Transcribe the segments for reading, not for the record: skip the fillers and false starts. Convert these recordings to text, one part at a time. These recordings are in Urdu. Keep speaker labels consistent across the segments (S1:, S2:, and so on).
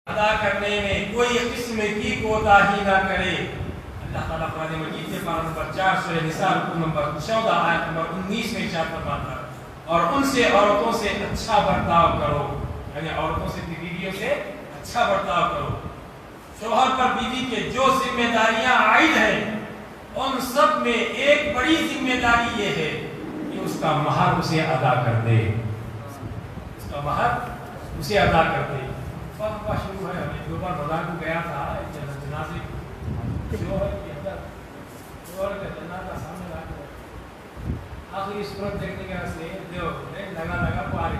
S1: ادا کرنے میں کوئی قسم کی کوتاہی نہ کرے۔ اللہ تعالیٰ قرآن مجید میں پارہ نمبر 4 سورہ نساء رکوع نمبر 14 آیت نمبر 19 میں ارشاد فرماتا ہے اور ان سے عورتوں سے اچھا برتاؤ کرو، یعنی عورتوں سے بیویوں سے اچھا برتاؤ کرو۔ شوہر پر بیوی کے جو ذمہ داریاں عائد ہیں ان سب میں ایک بڑی ذمہ داری یہ ہے کہ اس کا مہر اسے ادا کر دے، اس کا مہر اسے ادا کر دے۔ وقت شروع ہے، ہمیں دو بار بازار کو گیا تھا، جنازے شوہر کے اندر شوہر کا جنازہ سامنے لا کے آخری صورت دیکھنے کے واسطے دیو لگا پارے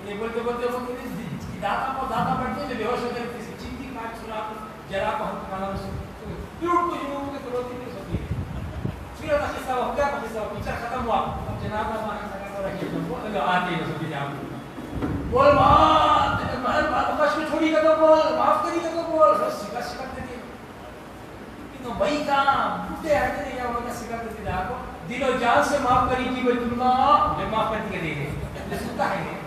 S1: یہ بولتے دادا کو دادا بڑھتے جو بے ہوش ہو جائے کسی چنتی کاٹ سنا جرا کو ہم کھانا پھر اٹھ کو جنوب کے کروتی نہیں سوتی پھر قصہ ہو گیا، قصہ پیچھا ختم ہوا، اب جناب ہمارا لگا تو رکھیے تو آتے نہیں سوتی جاؤ بول ماں بات میں چھوڑی کا تو بول، معاف کری کا تو بول، بس سکھا دیتی تو وہی کام بوٹے ہٹے نہیں جاؤ گا، سکھا دیتی جا کو دل و جان سے معاف کری کی بھائی تم مجھے معاف کرتی کے دے دے سنتا ہے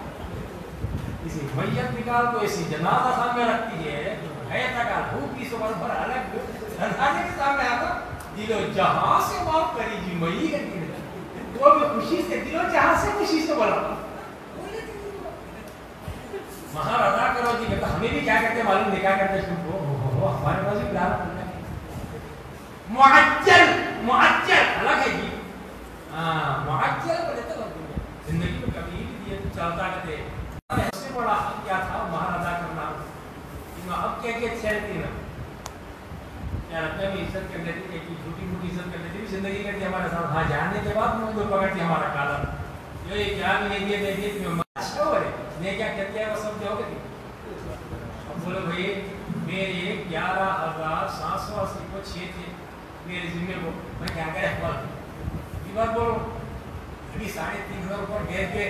S1: کسی میت نکال کو ایسی جنازہ سامنے رکھتی ہے تکا بھوک کی سو بر الگ جنازے کے سامنے آتا دل و جہاں سے معاف کری جی مئی کرتی ہے وہ بھی خوشی سے دل و جہاں سے خوشی سے بولا مہر ادا کرو جی کہتا ہمیں بھی کیا کرتے معلوم نہیں کیا کرتے سن کو ہمارے پاس بھی پلان معجل الگ ہے جی معجل بولے تو زندگی میں کبھی بھی یہ چلتا رہتے سب سے بڑا حق کیا تھا مہر ادا کرنا اب کیا کیا چھیڑتی نا یار اپنے بھی عزت کر لیتی کہ چھوٹی موٹی عزت کر لیتی زندگی کرتی ہمارے ساتھ ہاں جاننے کے بعد وہ پکڑتی ہمارا کالا جو یہ جان نہیں دیا دے دیے میں کیا کہتے ہیں وہ سب جو گئی اب بولو بھائی میرے 11,780 کو 6 تھے میرے ذمے کو میں کیا کرے یہ بات بولو ابھی 3,500 روپے گھر کے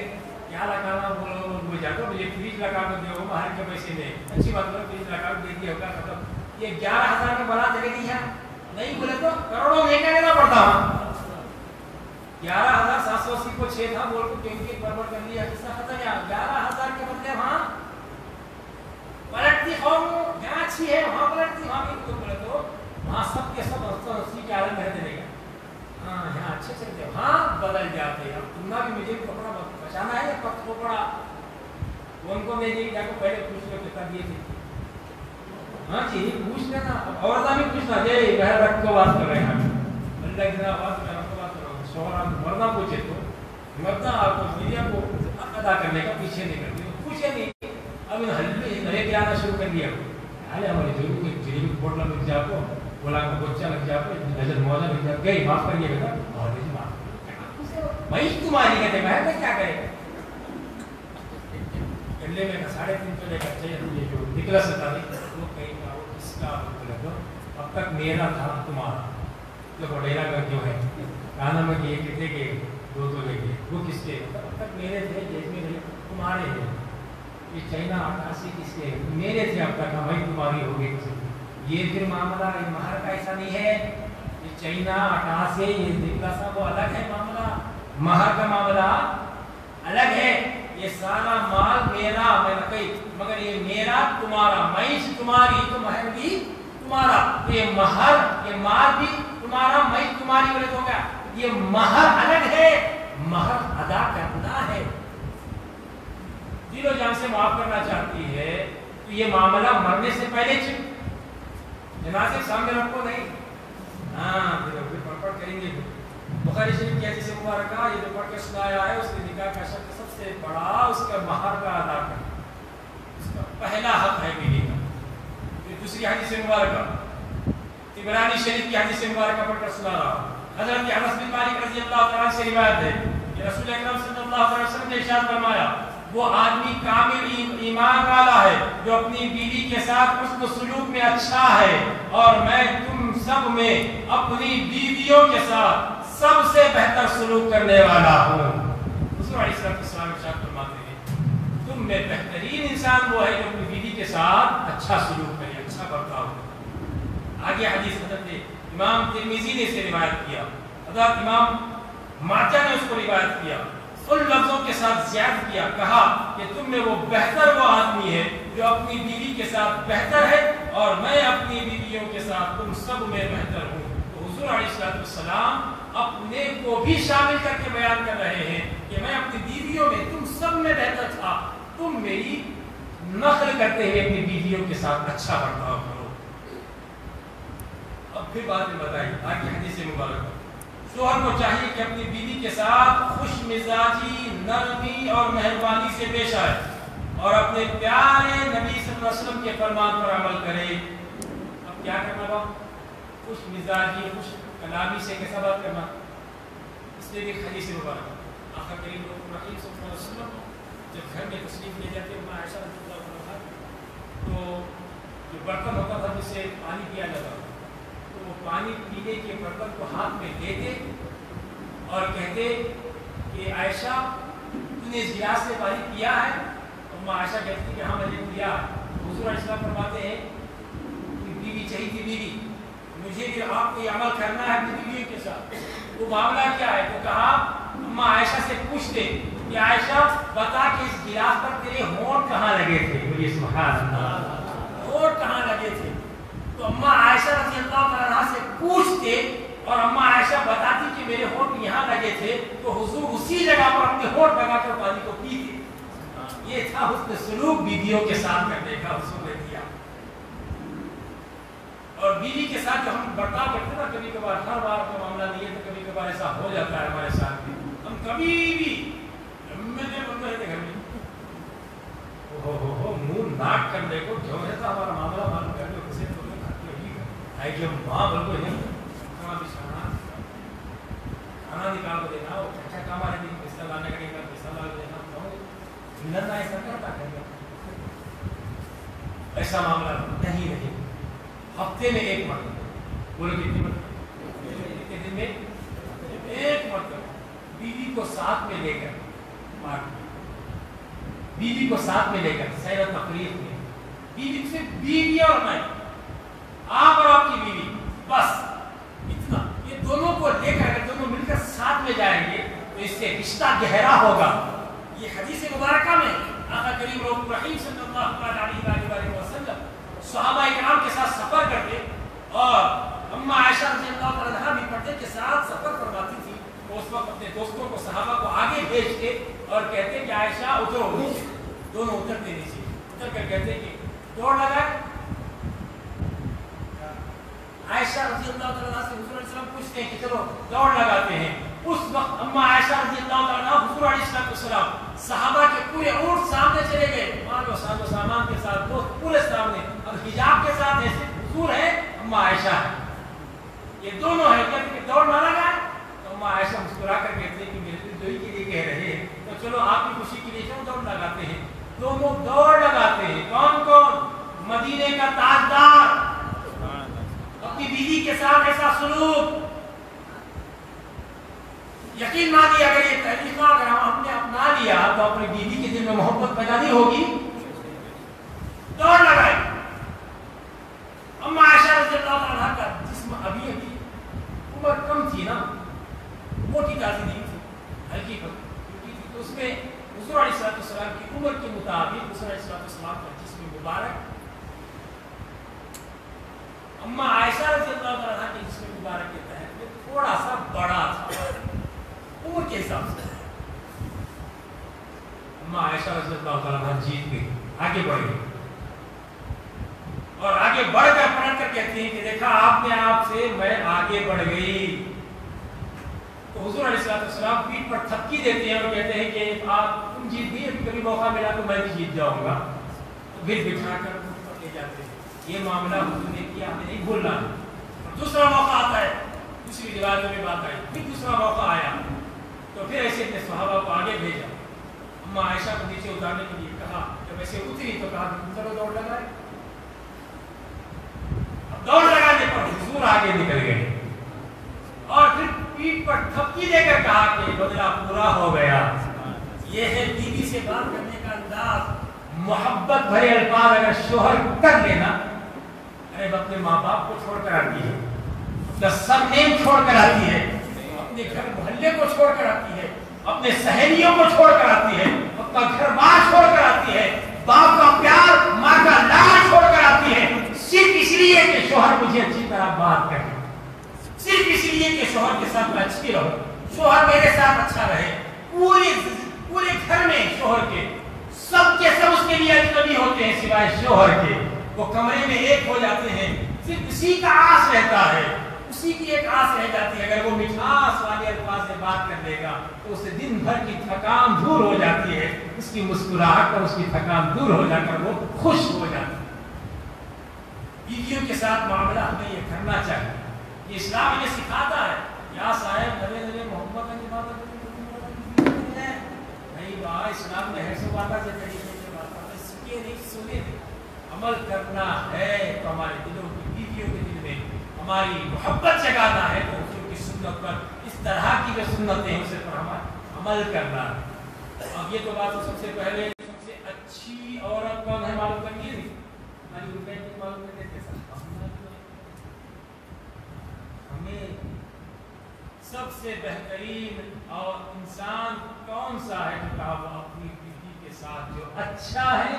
S1: کیا لگانا بولو مجھے جاتا مجھے فریج لگا کر دے ہوگا باہر کے پیسے میں اچھی بات بولو فریج لگا کر دے دیا ہوگا مطلب یہ 11,000 میں بنا دے دی ہے نہیں بولے تو کروڑوں میں لینا پڑتا ہوں 11,780 کو 6 تھا بول کو کیونکہ برابر کر لیا کس طرح ختم ہے 11,000 کے بدلے وہاں پلٹتی قوم جہاں اچھی ہے وہاں پلٹتی وہاں بھی بولے تو وہاں سب کے سب 80 کے عالم میں رہتے گا ہاں یہاں اچھے چلتے وہاں بدل جاتے اب تم بھی مجھے کپڑا بچانا ہے یا پک کپڑا ان کو میں جا کو پہلے پوچھ لو کتنا دیے تھے ہاں جی پوچھ لینا عورتیں بھی پوچھنا جی بہر رکھ کو بات کر رہے ہیں اللہ کی بات کر شوہر مردہ پوچھے تو مردہ آپ کو میڈیا کو حق ادا کرنے کا پیچھے نہیں کرتی پوچھے نہیں اب ان ہلے نئے کے آنا شروع کر دیا حالے ہمارے ضرور کہ جریب پوٹلا لگ جا کو بولا کو بچہ لگ جا کو نظر موزہ لگ جا گئی معاف کریے بیٹا اور نہیں معاف میں تمہاری کہتے میں کیا کرے گلے میں 3.5 لے کر چاہیے یہ جو نکلا ستا نہیں وہ کہیں کا وہ کس کا اب تک میرا تھا تمہارا جو وڈیرا کا جو ہے کہنا میں کہ یہ کتنے کے 2 لے گئے وہ کس کے اب تک میرے تھے جیسے میرے تمہارے تھے یہ چائنا 88 کس کے میرے تھے اب تک ہماری تمہاری ہو گئی یہ پھر معاملہ مہر کا ایسا نہیں ہے یہ چائنا 88 یہ نکلا سا وہ الگ ہے معاملہ مہر کا معاملہ الگ ہے یہ سارا مال میرا میں کہیں مگر یہ میرا تمہارا معیش تمہاری تو مہر بھی تمہارا یہ مہر یہ مال بھی تمہارا میں تمہاری ولد ہو گیا یہ مہر الگ ہے مہر ادا کرنا ہے دل و جان سے معاف کرنا چاہتی ہے تو یہ معاملہ مرنے سے پہلے جنازے سامنے رکھو نہیں ہاں پڑھ کریں گے بخاری شریف کی حدیث مبارکہ یہ جو پڑھ کے سنایا ہے اس کے نکاح کا شرط سب سے بڑا اس کا مہر کا ادا کرنا اس کا پہلا حق ہے بیوی کا یہ دوسری حدیث مبارکہ عبرانی شریف کی حدیث مبارکہ پڑھ کر سنا رہا ہوں حضرت انس بن مالک رضی اللہ تعالیٰ سے روایت ہے کہ رسول اکرم صلی اللہ علیہ وسلم نے ارشاد فرمایا وہ آدمی کامل ایمان والا ہے جو اپنی بیوی کے ساتھ حسن سلوک میں اچھا ہے اور میں تم سب میں اپنی بیویوں کے ساتھ سب سے بہتر سلوک کرنے والا ہوں حضور علیہ السلام ارشاد فرماتے ہیں تم میں بہترین انسان وہ ہے جو اپنی بیوی کے ساتھ اچھا سلوک کرے اچھا برتاؤ آگے حدیث حضرت امام ترمذی نے اسے روایت کیا حضرت امام ماجہ نے اس کو روایت کیا ان لفظوں کے ساتھ زیادہ کیا، کہا کہ تم میں وہ بہتر وہ آدمی ہے جو اپنی بیوی کے ساتھ بہتر ہے اور میں اپنی بیویوں کے ساتھ تم سب میں بہتر ہوں۔ تو حضور علیہ السلام اپنے کو بھی شامل کر کے بیان کر رہے ہیں کہ میں اپنی بیویوں میں تم سب میں بہتر تھا، تم میری نقل کرتے ہوئے اپنی بیویوں کے ساتھ اچھا برتاؤ کرو۔ اب پھر بات میں بتائی آگے حدیث مبارک، شوہر کو چاہیے کہ اپنی بیوی کے ساتھ خوش مزاجی، نرمی اور مہربانی سے پیش آئے اور اپنے پیارے نبی صلی اللہ علیہ وسلم کے فرمان پر عمل کرے۔ اب کیا کرنا با؟ خوش مزاجی، خوش کلامی سے کیسا بات کرنا؟ اس لیے بھی حدیث مبارک آقا کریم رحیم صلی اللہ علیہ وسلم جب گھر میں تشریف لے جاتے ہیں عائشہ رضی اللہ عنہا، تو جو برتن ہوتا تھا جس سے پانی پیا جاتا تھا، تو وہ پانی پینے کے برتن کو ہاتھ میں لیتے اور کہتے کہ عائشہ تو نے اس گلاس سے پانی پیا ہے؟ اما عائشہ کہتی کہ ہاں میں نے پیا۔ حضور علیہ السلام فرماتے ہیں کہ بیوی چاہیے تھی بیوی، مجھے بھی آپ کو یہ عمل کرنا ہے اپنی بیویوں کے ساتھ۔ وہ معاملہ کیا ہے؟ تو کہا اما عائشہ سے پوچھتے کہ عائشہ بتا کہ اس گلاس پر تیرے ہونٹ کہاں لگے تھے؟ بولیے سبحان اللہ، ہونٹ کہاں لگے تھے؟ تو اما عائشہ رضی اللہ عنہا سے پوچھتے اور اما عائشہ بتاتی کہ میرے ہونٹ یہاں لگے تھے، تو حضور اسی جگہ پر اپنے ہونٹ لگا کر پانی کو پیتے۔ یہ تھا حسن سلوک بیویوں کے ساتھ کرنے کا حضور نے دیا۔ اور بیوی کے ساتھ جو ہم برتاؤ کرتے ہیں نا، کبھی کبھار ہر بار کا معاملہ نہیں ہے، تو کبھی کبھار ایسا ہو جاتا ہے ہمارے ساتھ بھی، ہم کبھی بھی بندے رہتے گھر میں منہ ناک کرنے کو جو رہتا ہمارا معاملہ معلوم کر لو کسے تو ہے کہ ماں بالکل نہیں کھانا نکال کو دینا، وہ اچھا کام آ رہی پیسہ لانے کا نہیں، پیسہ لا کے دینا، ملنا ایسا کرتا ہے ایسا معاملہ نہیں۔ ہفتے میں ایک مرتبہ، بولے کتنی مرتبہ؟ کتنے دن میں ایک مرتبہ بیوی کو ساتھ میں لے کر، بیوی کو ساتھ میں لے کر سیر و تفریح میں، بیوی سے بیوی اور میں، آپ اور آپ کی بیوی، بس اتنا، یہ دونوں کو لے کر اگر دونوں مل کر ساتھ میں جائیں گے تو اس سے رشتہ گہرا ہوگا۔ یہ حدیث مبارکہ میں آقا کریم رحیم صلی اللہ علیہ وسلم صحابہ اکرام کے ساتھ سفر کرتے اور اما عائشہ رضی اللہ عنہا بھی پردے کے ساتھ سفر فرماتی تھی، اس وقت اپنے دوستوں کو صحابہ کو آگے بھیجتے اور کہتے کہ عائشہ اترو نیچے، دونوں اترتے نیچے، اتر کر کہتے کہ دوڑ لگائے۔ عائشہ رضی اللہ عنہا سے حضور علیہ السلام پوچھتے ہیں کہ چلو دوڑ لگاتے ہیں۔ اس وقت اما عائشہ رضی اللہ عنہا حضور علیہ السلام صحابہ کے پورے اونٹ سامنے چلے گئے، مال و ساز و سامان کے ساتھ دوست پورے سامنے، اب حجاب کے ساتھ ایسے حضور ہے، اما عائشہ ہے، یہ دونوں ہیں، کہ دوڑ نہ لگائے۔ تو اما عائشہ مسکرا کر کہتے ہیں کہ میرے دل کے لیے کہہ رہے ہیں، تو چلو آپ کی خوشی کے لیے چلو دوڑ لگاتے ہیں۔ دونوں دوڑ لگاتے ہیں۔ کون کون؟ مدینے کا تاجدار، اپنی بیوی کے ساتھ ایسا سلوک، یقین مانیے اگر یہ طریقہ اگر ہم نے اپنا لیا تو اپنی بیوی کے دل میں محبت پیدا نہیں ہوگی۔ دوڑ لگائی۔ اما عائشہ رضی اللہ عنہا کا جسم ابھی عمر کم تھی نا، موٹی تازی نہیں تھی، ہلکی تھی، تو اس میں حضور علیہ السلام کی عمر کے مطابق حضور علیہ السلام کا جسم مبارک اما عائشہ رضی اللہ عنہا کے جسم مبارک کے تحت میں تھوڑا سا بڑا تھا عمر کے حساب سے۔ اما عائشہ رضی اللہ عنہا جیت گئی، آگے بڑھ گئی اور آگے بڑھ کر پلٹ کر کہتی ہیں کہ دیکھا آپ نے آپ سے میں آگے بڑھ گئی۔ تو حضور علیہ السلام پیٹھ پر تھپکی دیتے ہیں اور کہتے ہیں کہ آپ تم جیت گئی، ابھی کبھی موقع ملا تو میں بھی جیت جاؤں گا، تو پھر بٹھا کر لے جاتے ہیں۔ یہ معاملہ حضور نے کیا، ہمیں نہیں بھولنا ہے۔ دوسرا موقع آتا ہے، دوسری روایتوں میں بات آئی، پھر دوسرا موقع آیا تو پھر ایسے اپنے صحابہ کو آگے بھیجا، اما عائشہ کو نیچے اتارنے کے لیے کہا، جب ایسے اتری تو کہا کہ چلو دوڑ لگائے۔ اب دوڑ لگانے پر حضور آگے نکل گئے اور پھر پیٹھ پر تھپکی دے کر کہا کہ بدلہ پورا ہو گیا۔ یہ ہے بیوی سے بات کرنے کا انداز، محبت بھرے الفاظ اگر شوہر کر لینا، ارے اپنے ماں باپ کو چھوڑ کر آتی ہے، اپنا سر نیم چھوڑ کر آتی ہے، اپنے گھر محلے کو چھوڑ کر آتی ہے، اپنے اپنے سہیلیوں کو چھوڑ کر آتی ہے، اپنا گھر بار چھوڑ کر آتی ہے، باپ کا پیار، ماں کا لاڈ چھوڑ کر آتی ہے، صرف اس لیے کہ شوہر مجھے اچھی طرح بات کرے، صرف اس لیے کہ شوہر کے ساتھ میں اچھی رہوں، شوہر میرے ساتھ اچھا رہے۔ پورے گھر میں شوہر کے سب اس کے لیے اجنبی ہوتے ہیں سوائے شوہر کے، وہ کمرے میں ایک ہو جاتے ہیں، صرف اسی کا آس رہتا ہے، اسی کی ایک آس رہ جاتی ہے، اگر وہ مٹھاس والے الفاظ سے بات کر دے گا تو اسے دن بھر کی تھکان دور ہو جاتی ہے، اس کی مسکراہٹ اور اس کی تھکان دور ہو جا کر وہ خوش ہو جاتی ہے۔ بیویوں کے ساتھ معاملہ ہمیں یہ کرنا چاہیے، یہ اسلام ہمیں سکھاتا ہے۔ یا صاحب نوے محمد نہیں بھائی، اسلام میں ہے سو باتیں سے طریقے سے باتیں سکے نہیں سنے، عمل کرنا ہے تو ہمارے دلوں کی، بیویوں کے دل میں ہماری محبت جگانا ہے تو حضور کی سنت پر، اس طرح کی جو سنتیں ہیں اسے پر ہمیں عمل کرنا ہے۔ اب یہ تو بات سب سے پہلے سب سے اچھی عورت کون ہے معلوم کریے، ہماری روپے کی معلوم کرنے کے ساتھ ہمیں سب سے بہترین اور انسان کون سا ہے جو کہا وہ اپنی بیوی کے ساتھ جو اچھا ہے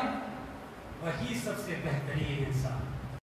S1: وہی سب سے بہترین انسان۔